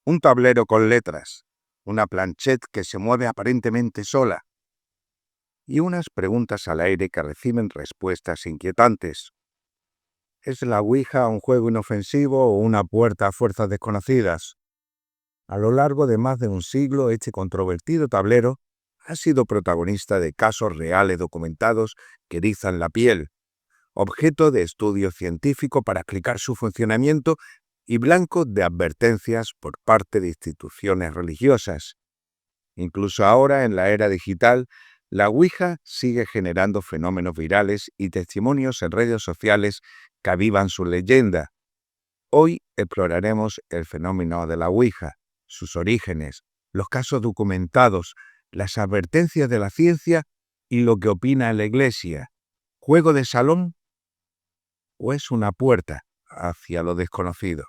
un tablero con letras, una planchette que se mueve aparentemente sola y unas preguntas al aire que reciben respuestas inquietantes. ¿Es la Ouija un juego inofensivo o una puerta a fuerzas desconocidas? A lo largo de más de un siglo, este controvertido tablero ha sido protagonista de casos reales documentados que erizan la piel, objeto de estudio científico para explicar su funcionamiento y blanco de advertencias por parte de instituciones religiosas. Incluso ahora, en la era digital, la Ouija sigue generando fenómenos virales y testimonios en redes sociales que avivan su leyenda. Hoy exploraremos el fenómeno de la Ouija, sus orígenes, los casos documentados, las advertencias de la ciencia y lo que opina la Iglesia. ¿Juego de salón o es una puerta hacia lo desconocido?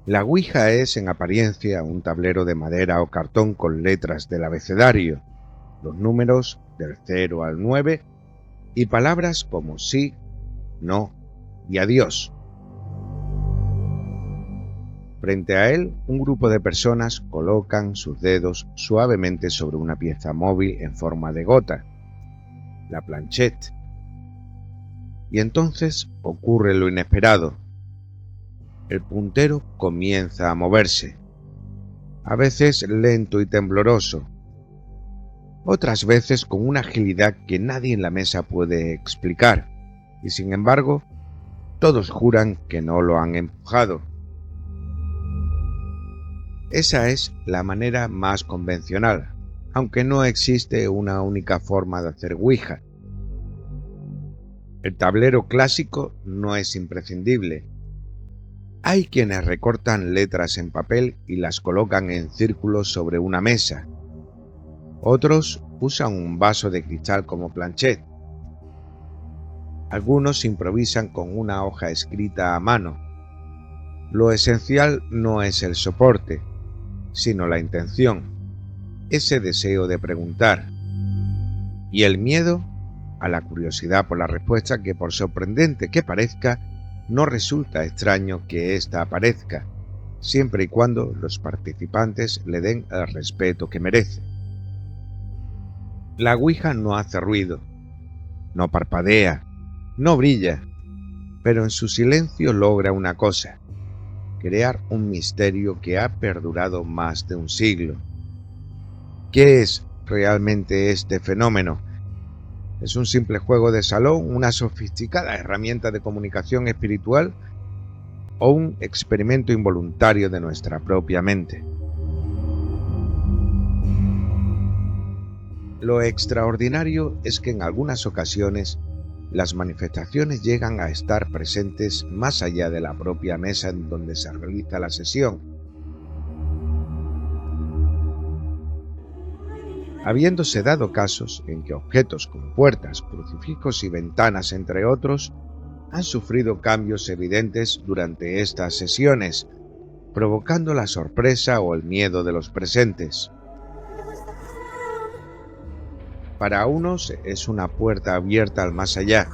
La Ouija es, en apariencia, un tablero de madera o cartón con letras del abecedario, los números del 0 al 9 y palabras como sí, no y adiós. Frente a él, un grupo de personas colocan sus dedos suavemente sobre una pieza móvil en forma de gota, la planchette. Y entonces ocurre lo inesperado. El puntero comienza a moverse, a veces lento y tembloroso, otras veces con una agilidad que nadie en la mesa puede explicar, y sin embargo, todos juran que no lo han empujado. Esa es la manera más convencional, aunque no existe una única forma de hacer Ouija. El tablero clásico no es imprescindible. Hay quienes recortan letras en papel y las colocan en círculos sobre una mesa. Otros usan un vaso de cristal como planchette. Algunos improvisan con una hoja escrita a mano. Lo esencial no es el soporte, sino la intención, ese deseo de preguntar. Y el miedo a la curiosidad por la respuesta que, por sorprendente que parezca, no resulta extraño que ésta aparezca, siempre y cuando los participantes le den el respeto que merece. La Ouija no hace ruido, no parpadea, no brilla, pero en su silencio logra una cosa: crear un misterio que ha perdurado más de un siglo. ¿Qué es realmente este fenómeno? ¿Es un simple juego de salón, una sofisticada herramienta de comunicación espiritual o un experimento involuntario de nuestra propia mente? Lo extraordinario es que en algunas ocasiones las manifestaciones llegan a estar presentes más allá de la propia mesa en donde se realiza la sesión. Habiéndose dado casos en que objetos como puertas, crucifijos y ventanas, entre otros, han sufrido cambios evidentes durante estas sesiones, provocando la sorpresa o el miedo de los presentes. Para unos es una puerta abierta al más allá,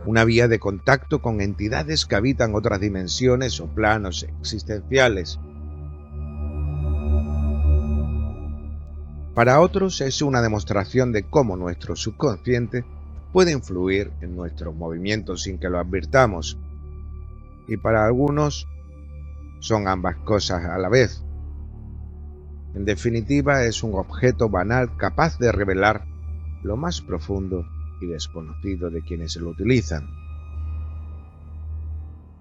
una vía de contacto con entidades que habitan otras dimensiones o planos existenciales. Para otros es una demostración de cómo nuestro subconsciente puede influir en nuestros movimientos sin que lo advirtamos. Y para algunos son ambas cosas a la vez. En definitiva, es un objeto banal capaz de revelar lo más profundo y desconocido de quienes lo utilizan.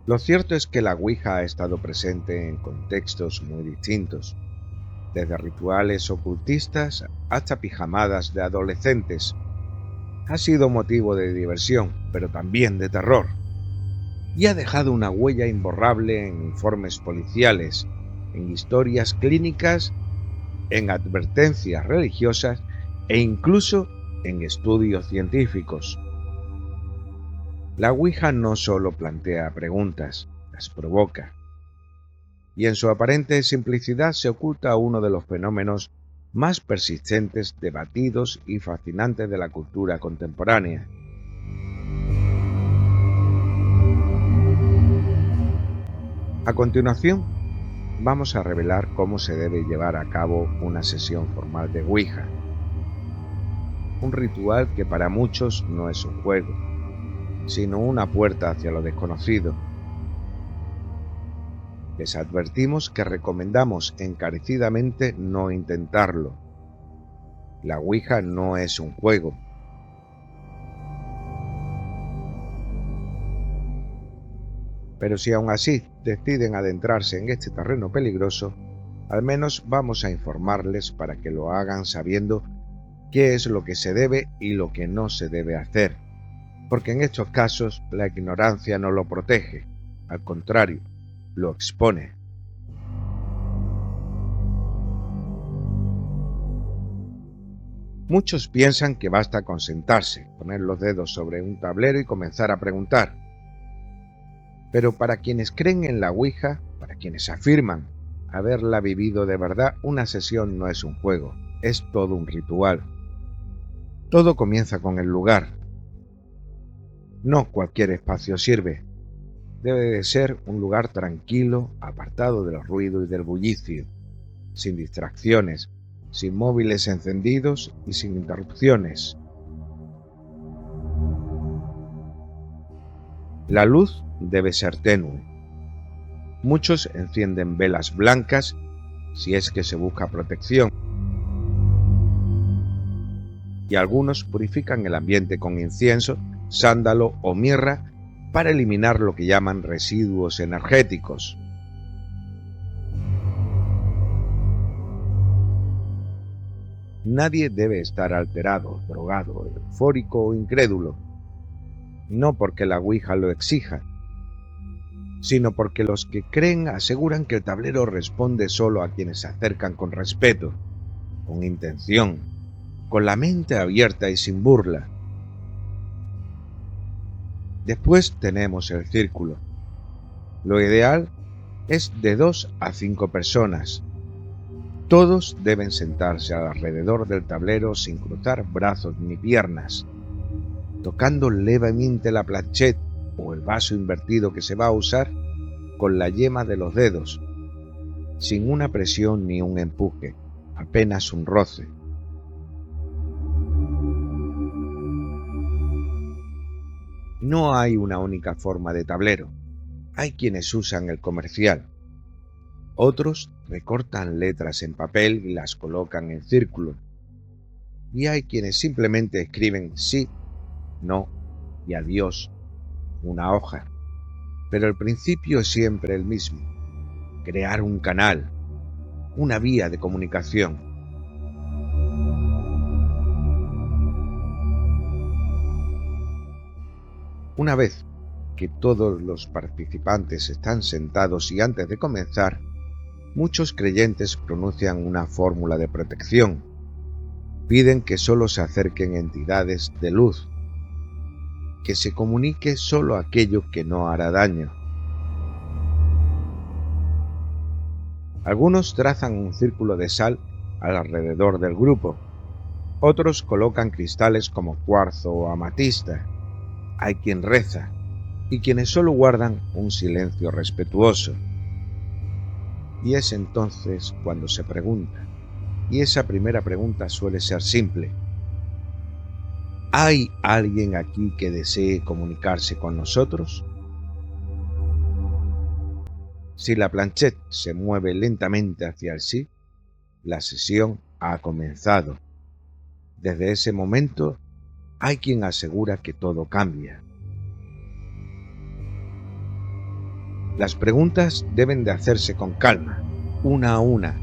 Lo cierto es que la Ouija ha estado presente en contextos muy distintos, desde rituales ocultistas hasta pijamadas de adolescentes. Ha sido motivo de diversión, pero también de terror, y ha dejado una huella imborrable en informes policiales, en historias clínicas, en advertencias religiosas e incluso en estudios científicos. La Ouija no solo plantea preguntas, las provoca. y en su aparente simplicidad se oculta uno de los fenómenos más persistentes, debatidos y fascinantes de la cultura contemporánea. A continuación, vamos a revelar cómo se debe llevar a cabo una sesión formal de Ouija. Un ritual que para muchos no es un juego, sino una puerta hacia lo desconocido. Les advertimos que recomendamos encarecidamente no intentarlo. La Ouija no es un juego. Pero si aún así deciden adentrarse en este terreno peligroso, al menos vamos a informarles para que lo hagan sabiendo qué es lo que se debe y lo que no se debe hacer, porque en estos casos la ignorancia no lo protege, al contrario, lo expone. Muchos piensan que basta con sentarse, poner los dedos sobre un tablero y comenzar a preguntar. Pero para quienes creen en la Ouija, para quienes afirman haberla vivido de verdad, una sesión no es un juego, es todo un ritual. Todo comienza con el lugar. No cualquier espacio sirve. Debe de ser un lugar tranquilo, apartado del ruido y del bullicio, sin distracciones, sin móviles encendidos y sin interrupciones. La luz debe ser tenue. Muchos encienden velas blancas si es que se busca protección, y algunos purifican el ambiente con incienso, sándalo o mirra para eliminar lo que llaman residuos energéticos. Nadie debe estar alterado, drogado, eufórico o incrédulo, no porque la Ouija lo exija, sino porque los que creen aseguran que el tablero responde solo a quienes se acercan con respeto, con intención, con la mente abierta y sin burla. Después tenemos el círculo. Lo ideal es de 2 a 5 personas. Todos deben sentarse alrededor del tablero sin cruzar brazos ni piernas, tocando levemente la planchette o el vaso invertido que se va a usar con la yema de los dedos, sin una presión ni un empuje, apenas un roce. No hay una única forma de tablero. Hay quienes usan el comercial. Otros recortan letras en papel y las colocan en círculo. Y hay quienes simplemente escriben sí, no y adiós, una hoja. Pero el principio es siempre el mismo: crear un canal, una vía de comunicación. Una vez que todos los participantes están sentados y antes de comenzar, muchos creyentes pronuncian una fórmula de protección. Piden que solo se acerquen entidades de luz, que se comunique solo aquello que no hará daño. Algunos trazan un círculo de sal alrededor del grupo, otros colocan cristales como cuarzo o amatista. Hay quien reza y quienes solo guardan un silencio respetuoso. Y es entonces cuando se pregunta, y esa primera pregunta suele ser simple: ¿hay alguien aquí que desee comunicarse con nosotros? Si la planchette se mueve lentamente hacia el sí, la sesión ha comenzado. Desde ese momento, hay quien asegura que todo cambia. Las preguntas deben de hacerse con calma, una a una,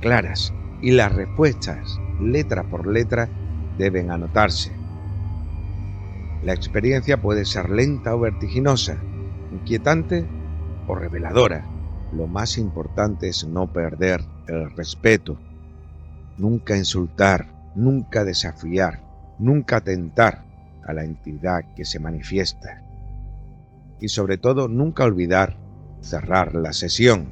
claras, y las respuestas, letra por letra, deben anotarse. La experiencia puede ser lenta o vertiginosa, inquietante o reveladora. Lo más importante es no perder el respeto. Nunca insultar, nunca desafiar, nunca tentar a la entidad que se manifiesta. Y sobre todo, nunca olvidar cerrar la sesión.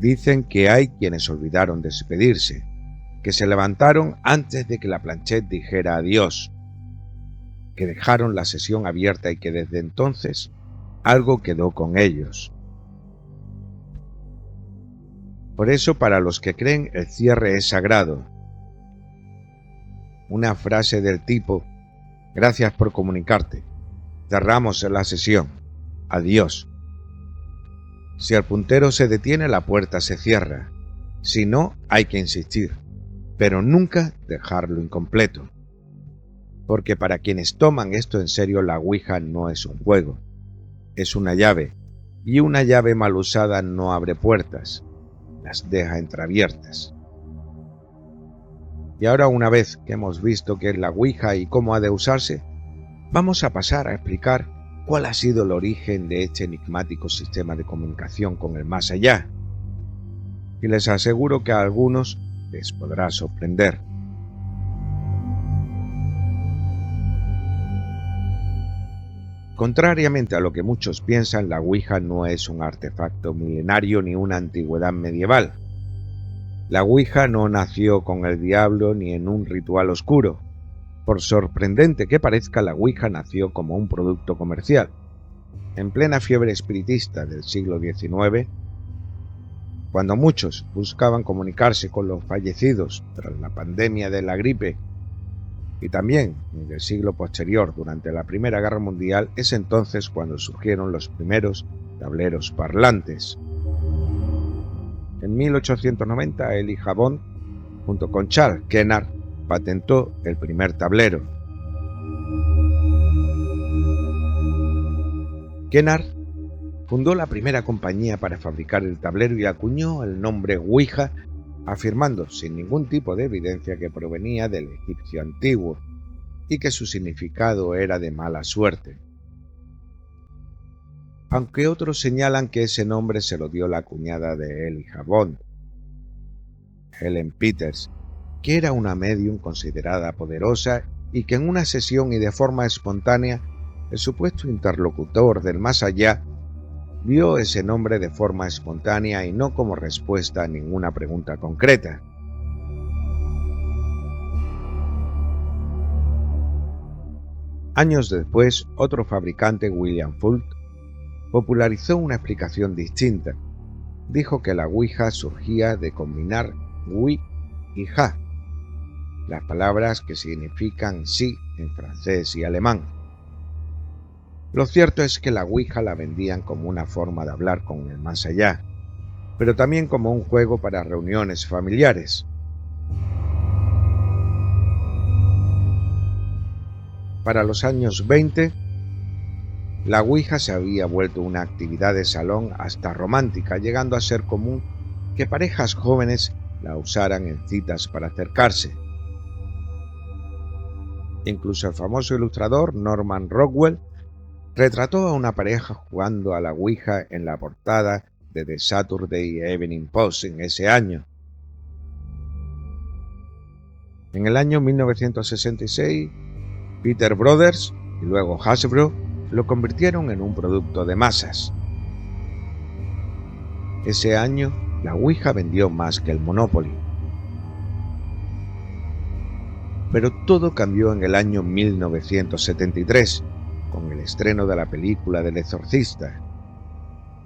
Dicen que hay quienes olvidaron despedirse, que se levantaron antes de que la Planchette dijera adiós, que dejaron la sesión abierta y que desde entonces algo quedó con ellos. Por eso, para los que creen, el cierre es sagrado. Una frase del tipo: gracias por comunicarte, cerramos la sesión, adiós. Si el puntero se detiene, la puerta se cierra. Si no, hay que insistir, pero nunca dejarlo incompleto. Porque para quienes toman esto en serio, la Ouija no es un juego, es una llave, y una llave mal usada no abre puertas, las deja entreabiertas. Y ahora, una vez que hemos visto qué es la Ouija y cómo ha de usarse, vamos a pasar a explicar cuál ha sido el origen de este enigmático sistema de comunicación con el más allá. Y les aseguro que a algunos les podrá sorprender. Contrariamente a lo que muchos piensan, la Ouija no es un artefacto milenario ni una antigüedad medieval. La Ouija no nació con el diablo ni en un ritual oscuro. Por sorprendente que parezca, la Ouija nació como un producto comercial. En plena fiebre espiritista del siglo XIX, cuando muchos buscaban comunicarse con los fallecidos tras la pandemia de la gripe, y también en el siglo posterior, durante la Primera Guerra Mundial, es entonces cuando surgieron los primeros tableros parlantes. En 1890, Elijah Bond, junto con Charles Kennard, patentó el primer tablero. Kennard fundó la primera compañía para fabricar el tablero y acuñó el nombre Ouija, afirmando sin ningún tipo de evidencia que provenía del egipcio antiguo y que su significado era de mala suerte. Aunque otros señalan que ese nombre se lo dio la cuñada de Elijah Bond, Helen Peters, que era una médium considerada poderosa y que en una sesión y de forma espontánea el supuesto interlocutor del más allá dio ese nombre de forma espontánea y no como respuesta a ninguna pregunta concreta. Años después, otro fabricante, William Fult, popularizó una explicación distinta. Dijo que la Ouija surgía de combinar oui y ja, las palabras que significan sí en francés y alemán. Lo cierto es que la Ouija la vendían como una forma de hablar con el más allá, pero también como un juego para reuniones familiares. Para los años 20, la Ouija se había vuelto una actividad de salón hasta romántica, llegando a ser común que parejas jóvenes la usaran en citas para acercarse. Incluso el famoso ilustrador Norman Rockwell retrató a una pareja jugando a la Ouija en la portada de The Saturday Evening Post en ese año. En el año 1966, Peter Brothers y luego Hasbro lo convirtieron en un producto de masas. Ese año, la Ouija vendió más que el Monopoly. Pero todo cambió en el año 1973, con el estreno de la película del Exorcista,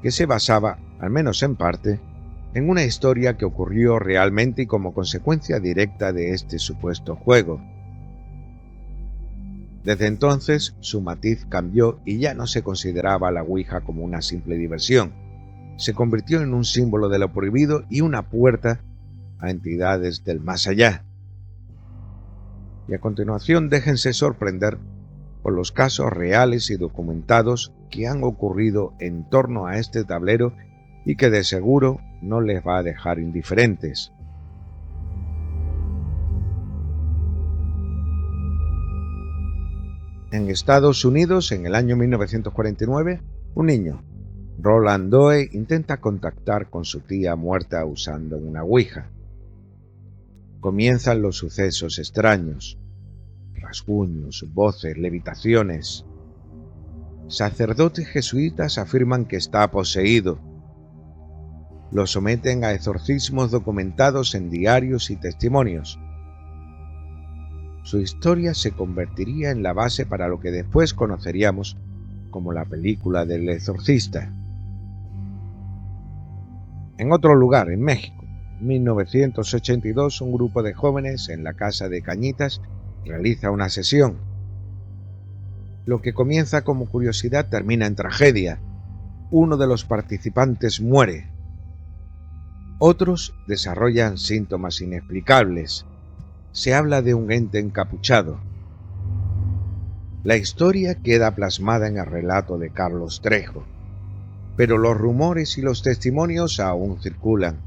que se basaba, al menos en parte, en una historia que ocurrió realmente y como consecuencia directa de este supuesto juego. Desde entonces, su matiz cambió y ya no se consideraba la Ouija como una simple diversión. Se convirtió en un símbolo de lo prohibido y una puerta a entidades del más allá. Y a continuación, déjense sorprender por los casos reales y documentados que han ocurrido en torno a este tablero y que de seguro no les va a dejar indiferentes. En Estados Unidos, en el año 1949, un niño, Roland Doe, intenta contactar con su tía muerta usando una Ouija. Comienzan los sucesos extraños: rasguños, voces, levitaciones. Sacerdotes jesuitas afirman que está poseído. lo someten a exorcismos documentados en diarios y testimonios. Su historia se convertiría en la base para lo que después conoceríamos como la película del exorcista. En otro lugar, en México, en 1982, un grupo de jóvenes en la casa de Cañitas realiza una sesión. Lo que comienza como curiosidad termina en tragedia. Uno de los participantes muere. Otros desarrollan síntomas inexplicables. Se habla de un ente encapuchado. La historia queda plasmada en el relato de Carlos Trejo, pero los rumores y los testimonios aún circulan.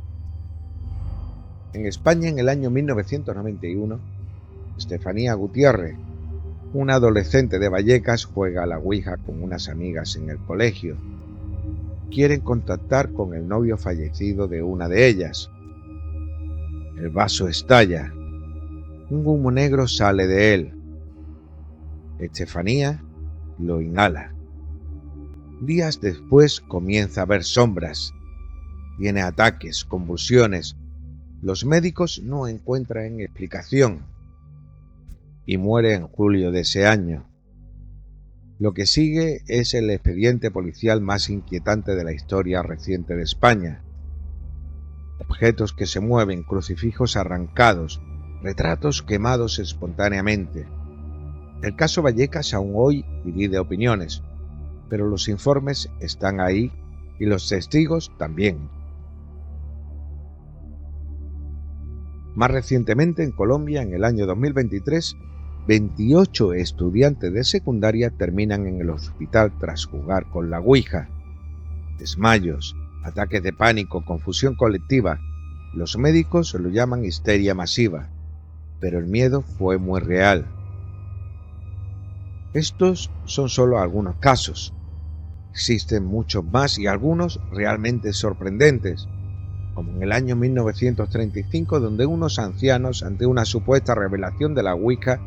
En España, en el año 1991, Estefanía Gutiérrez, una adolescente de Vallecas, juega a la ouija con unas amigas en el colegio. Quieren contactar con el novio fallecido de una de ellas. El vaso estalla. Un humo negro sale de él. Estefanía lo inhala. Días después comienza a ver sombras. Tiene ataques, convulsiones. Los médicos no encuentran explicación. Y muere en julio de ese año. Lo que sigue es el expediente policial más inquietante de la historia reciente de España. Objetos que se mueven, crucifijos arrancados, retratos quemados espontáneamente. El caso Vallecas aún hoy divide opiniones, pero los informes están ahí y los testigos también. Más recientemente, en Colombia, en el año 2023, 28 estudiantes de secundaria terminan en el hospital tras jugar con la ouija. Desmayos, ataques de pánico, confusión colectiva. Los médicos lo llaman histeria masiva, pero el miedo fue muy real. Estos son solo algunos casos. Existen muchos más y algunos realmente sorprendentes, como en el año 1935, donde unos ancianos, ante una supuesta revelación de la ouija,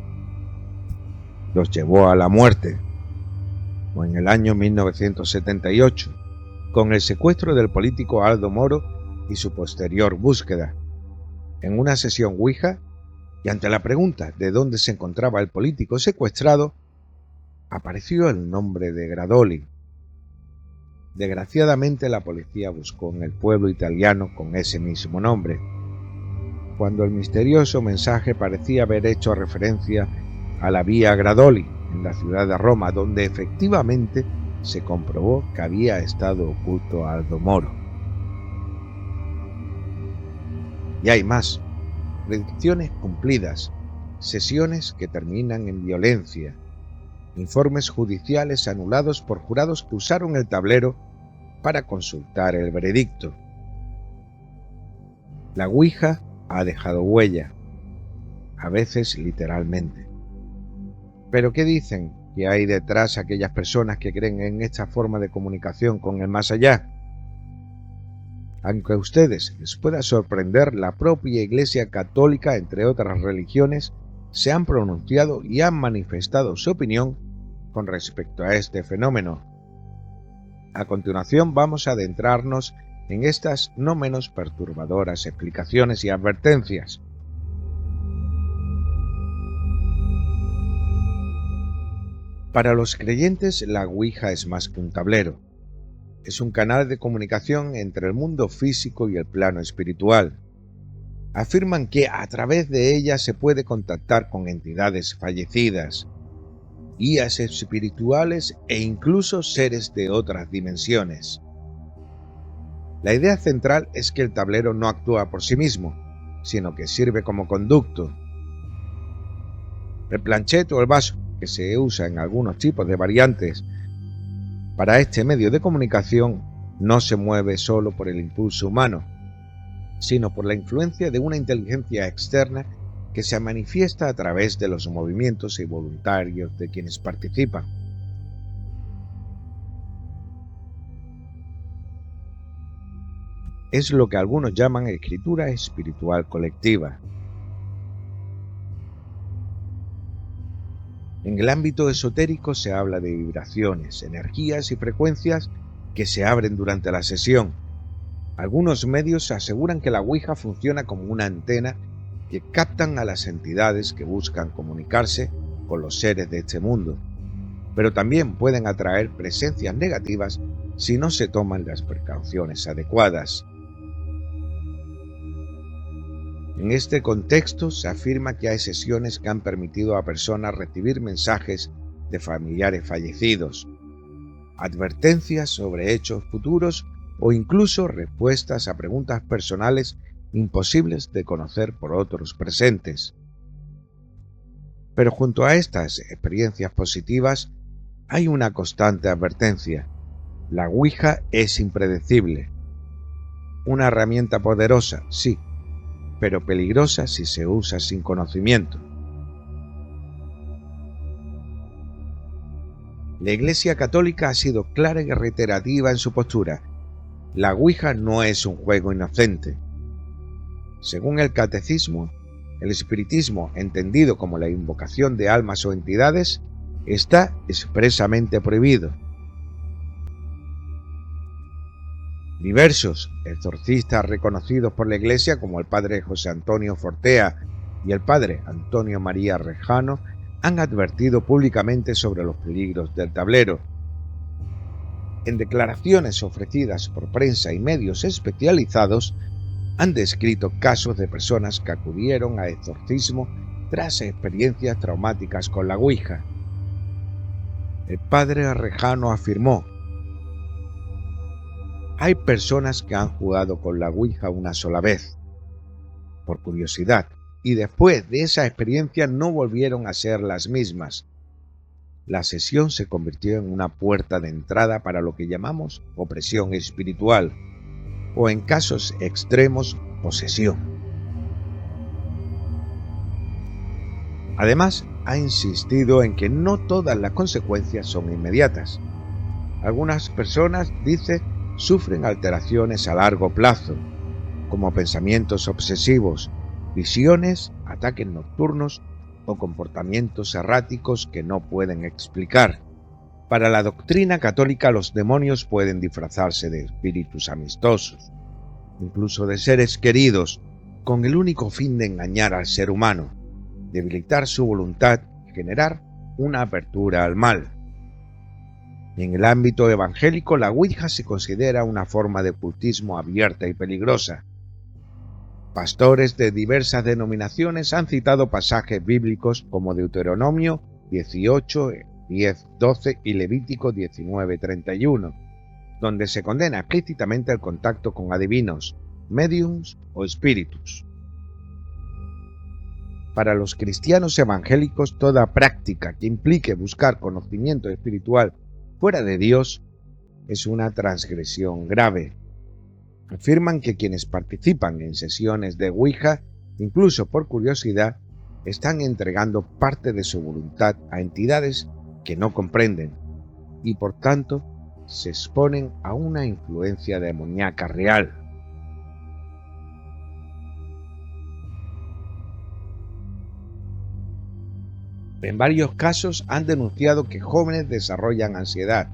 los llevó a la muerte, o en el año 1978, con el secuestro del político Aldo Moro y su posterior búsqueda. En una sesión ouija, y ante la pregunta de dónde se encontraba el político secuestrado, apareció el nombre de Gradoli. Desgraciadamente, la policía buscó en el pueblo italiano con ese mismo nombre, cuando el misterioso mensaje parecía haber hecho referencia a la Vía Gradoli, en la ciudad de Roma, donde efectivamente se comprobó que había estado oculto Aldo Moro. Y hay más. Predicciones cumplidas, sesiones que terminan en violencia, informes judiciales anulados por jurados que usaron el tablero para consultar el veredicto. La ouija ha dejado huella, a veces literalmente. ¿Pero qué dicen que hay detrás aquellas personas que creen en esta forma de comunicación con el más allá? Aunque a ustedes les pueda sorprender, la propia Iglesia Católica, entre otras religiones, se han pronunciado y han manifestado su opinión con respecto a este fenómeno. A continuación vamos a adentrarnos en estas no menos perturbadoras explicaciones y advertencias. Para los creyentes, la ouija es más que un tablero. Es un canal de comunicación entre el mundo físico y el plano espiritual. Afirman que a través de ella se puede contactar con entidades fallecidas, guías espirituales e incluso seres de otras dimensiones. La idea central es que el tablero no actúa por sí mismo, sino que sirve como conducto. El planchet o el vaso, que se usa en algunos tipos de variantes para este medio de comunicación, no se mueve solo por el impulso humano, sino por la influencia de una inteligencia externa que se manifiesta a través de los movimientos involuntarios de quienes participan. Es lo que algunos llaman escritura espiritual colectiva. En el ámbito esotérico se habla de vibraciones, energías y frecuencias que se abren durante la sesión. Algunos medios aseguran que la Ouija funciona como una antena que captan a las entidades que buscan comunicarse con los seres de este mundo, pero también pueden atraer presencias negativas si no se toman las precauciones adecuadas. En este contexto se afirma que hay sesiones que han permitido a personas recibir mensajes de familiares fallecidos, advertencias sobre hechos futuros o incluso respuestas a preguntas personales imposibles de conocer por otros presentes. Pero junto a estas experiencias positivas hay una constante advertencia: la Ouija es impredecible. Una herramienta poderosa, sí, pero peligrosa si se usa sin conocimiento. La Iglesia Católica ha sido clara y reiterativa en su postura. La Ouija no es un juego inocente. Según el Catecismo, el espiritismo, entendido como la invocación de almas o entidades, está expresamente prohibido. Diversos exorcistas reconocidos por la Iglesia, como el padre José Antonio Fortea y el padre Antonio María Rejano, han advertido públicamente sobre los peligros del tablero. En declaraciones ofrecidas por prensa y medios especializados, han descrito casos de personas que acudieron a exorcismo tras experiencias traumáticas con la Ouija. El padre Rejano afirmó: hay personas que han jugado con la Ouija una sola vez, por curiosidad, y después de esa experiencia no volvieron a ser las mismas. La sesión se convirtió en una puerta de entrada para lo que llamamos opresión espiritual, o en casos extremos, posesión. Además, ha insistido en que no todas las consecuencias son inmediatas. Algunas personas, dice, sufren alteraciones a largo plazo, como pensamientos obsesivos, visiones, ataques nocturnos o comportamientos erráticos que no pueden explicar. Para la doctrina católica, los demonios pueden disfrazarse de espíritus amistosos, incluso de seres queridos, con el único fin de engañar al ser humano, debilitar su voluntad y generar una apertura al mal. En el ámbito evangélico, la Ouija se considera una forma de ocultismo abierta y peligrosa. Pastores de diversas denominaciones han citado pasajes bíblicos como Deuteronomio 18, 10:12 y Levítico 19:31, donde se condena explícitamente el contacto con adivinos, médiums o espíritus. Para los cristianos evangélicos, toda práctica que implique buscar conocimiento espiritual fuera de Dios es una transgresión grave. Afirman que quienes participan en sesiones de Ouija, incluso por curiosidad, están entregando parte de su voluntad a entidades que no comprenden y por tanto se exponen a una influencia demoníaca real. En varios casos han denunciado que jóvenes desarrollan ansiedad,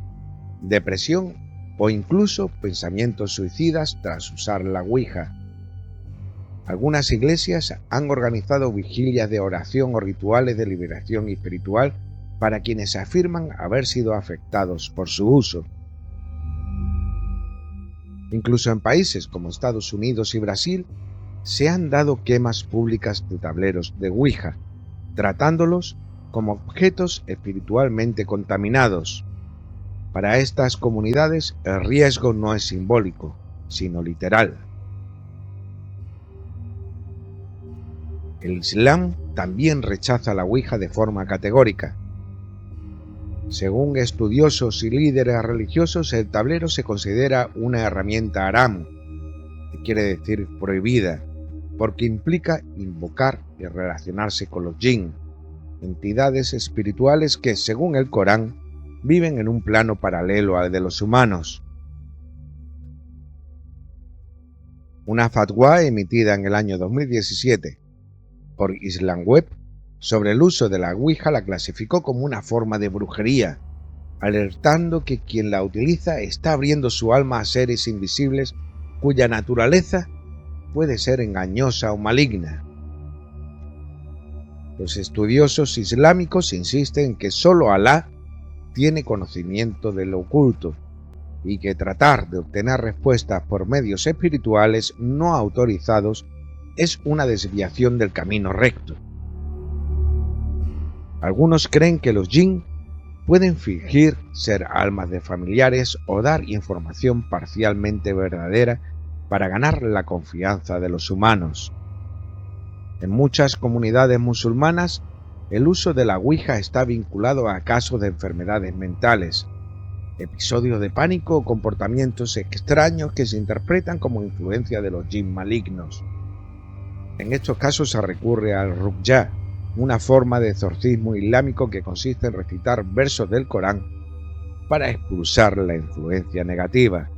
depresión o incluso pensamientos suicidas tras usar la Ouija. Algunas iglesias han organizado vigilias de oración o rituales de liberación espiritual para quienes afirman haber sido afectados por su uso. Incluso en países como Estados Unidos y Brasil se han dado quemas públicas de tableros de Ouija, tratándolos como objetos espiritualmente contaminados. Para estas comunidades el riesgo no es simbólico, sino literal. El Islam también rechaza la Ouija de forma categórica. Según estudiosos y líderes religiosos, el tablero se considera una herramienta haram, que quiere decir prohibida, porque implica invocar y relacionarse con los jinn, entidades espirituales que, según el Corán, viven en un plano paralelo al de los humanos. Una fatwa emitida en el año 2017 por Islamweb sobre el uso de la Ouija la clasificó como una forma de brujería, alertando que quien la utiliza está abriendo su alma a seres invisibles cuya naturaleza puede ser engañosa o maligna. Los estudiosos islámicos insisten en que solo Alá tiene conocimiento de lo oculto y que tratar de obtener respuestas por medios espirituales no autorizados es una desviación del camino recto. Algunos creen que los jinn pueden fingir ser almas de familiares o dar información parcialmente verdadera para ganar la confianza de los humanos. En muchas comunidades musulmanas, el uso de la Ouija está vinculado a casos de enfermedades mentales, episodios de pánico o comportamientos extraños que se interpretan como influencia de los jinn malignos. En estos casos se recurre al ruqyah, una forma de exorcismo islámico que consiste en recitar versos del Corán para expulsar la influencia negativa.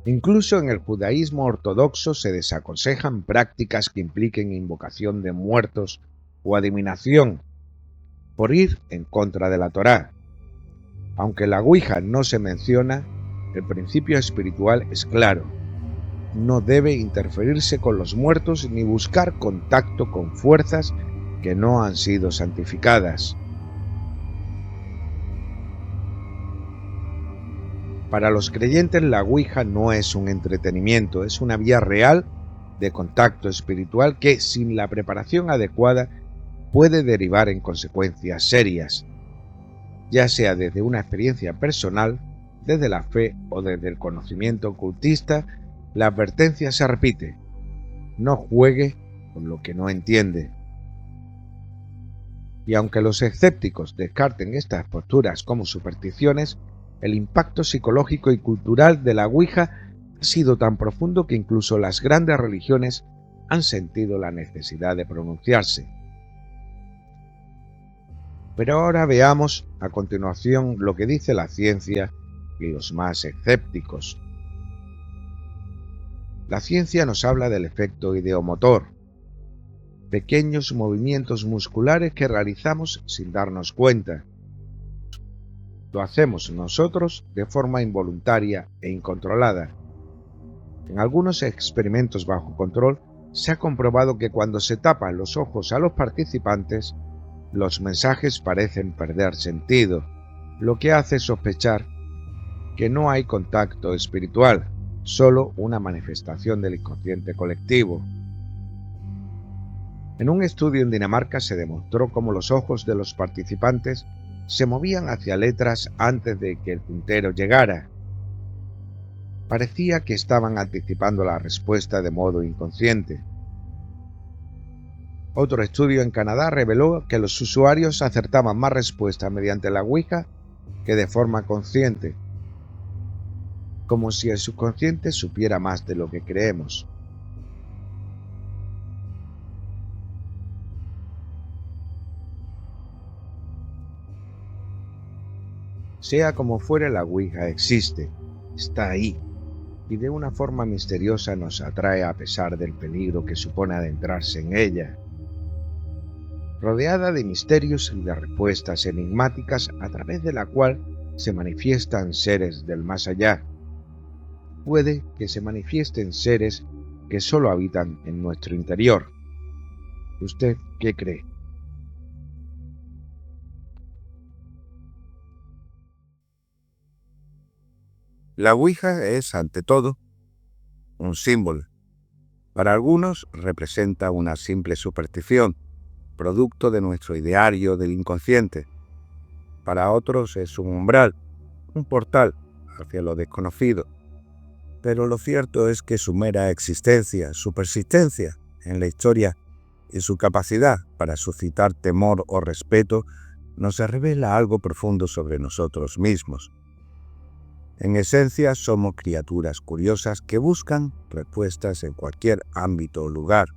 Incluso en el judaísmo ortodoxo se desaconsejan prácticas que impliquen invocación de muertos o adivinación, por ir en contra de la Torá. Aunque la Ouija no se menciona, el principio espiritual es claro: no debe interferirse con los muertos ni buscar contacto con fuerzas que no han sido santificadas. Para los creyentes, la Ouija no es un entretenimiento, es una vía real de contacto espiritual que, sin la preparación adecuada, puede derivar en consecuencias serias, ya sea desde una experiencia personal, desde la fe o desde el conocimiento ocultista. La advertencia se repite: no juegue con lo que no entiende. Y aunque los escépticos descarten estas posturas como supersticiones, el impacto psicológico y cultural de la Ouija ha sido tan profundo que incluso las grandes religiones han sentido la necesidad de pronunciarse. Pero ahora veamos a continuación lo que dice la ciencia y los más escépticos. La ciencia nos habla del efecto ideomotor, pequeños movimientos musculares que realizamos sin darnos cuenta. Lo hacemos nosotros de forma involuntaria e incontrolada. En algunos experimentos bajo control se ha comprobado que cuando se tapan los ojos a los participantes, los mensajes parecen perder sentido, lo que hace sospechar que no hay contacto espiritual, solo una manifestación del inconsciente colectivo. En un estudio en Dinamarca se demostró cómo los ojos de los participantes se movían hacia letras antes de que el puntero llegara. Parecía que estaban anticipando la respuesta de modo inconsciente. Otro estudio en Canadá reveló que los usuarios acertaban más respuestas mediante la Ouija que de forma consciente, como si el subconsciente supiera más de lo que creemos. Sea como fuere, la Ouija existe, está ahí, y de una forma misteriosa nos atrae a pesar del peligro que supone adentrarse en ella. Rodeada de misterios y de respuestas enigmáticas a través de la cual se manifiestan seres del más allá. Puede que se manifiesten seres que solo habitan en nuestro interior. ¿Usted qué cree? La Ouija es, ante todo, un símbolo. Para algunos representa una simple superstición, producto de nuestro ideario del inconsciente. Para otros es un umbral, un portal hacia lo desconocido. Pero lo cierto es que su mera existencia, su persistencia en la historia y su capacidad para suscitar temor o respeto nos revela algo profundo sobre nosotros mismos. En esencia, somos criaturas curiosas que buscan respuestas en cualquier ámbito o lugar.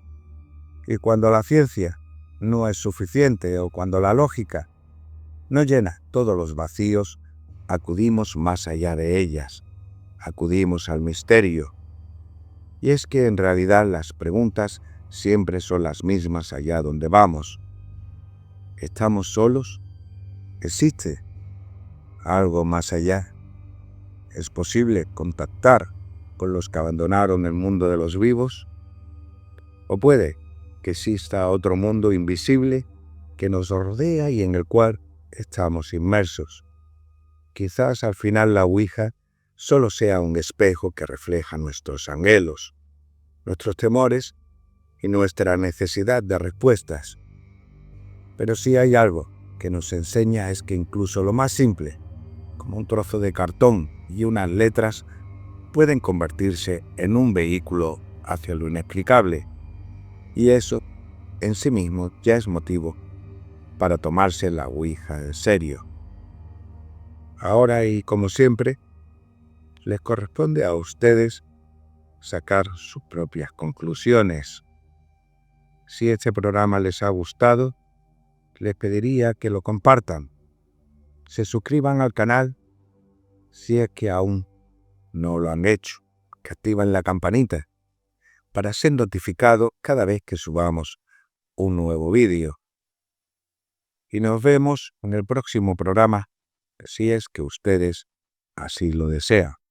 Y cuando la ciencia no es suficiente o cuando la lógica no llena todos los vacíos, acudimos más allá de ellas, acudimos al misterio. Y es que en realidad las preguntas siempre son las mismas allá donde vamos. ¿Estamos solos? ¿Existe algo más allá? ¿Es posible contactar por los que abandonaron el mundo de los vivos. O puede que exista otro mundo invisible que nos rodea y en el cual estamos inmersos. Quizás al final la Ouija solo sea un espejo que refleja nuestros anhelos, nuestros temores y nuestra necesidad de respuestas. Pero si hay algo que nos enseña es que incluso lo más simple, como un trozo de cartón y unas letras, pueden convertirse en un vehículo hacia lo inexplicable. Y eso, en sí mismo, ya es motivo para tomarse la Ouija en serio. Ahora y como siempre, les corresponde a ustedes sacar sus propias conclusiones. Si este programa les ha gustado, les pediría que lo compartan. Se suscriban al canal si es que aún no lo han hecho, que activen la campanita para ser notificados cada vez que subamos un nuevo vídeo. Y nos vemos en el próximo programa, si es que ustedes así lo desean.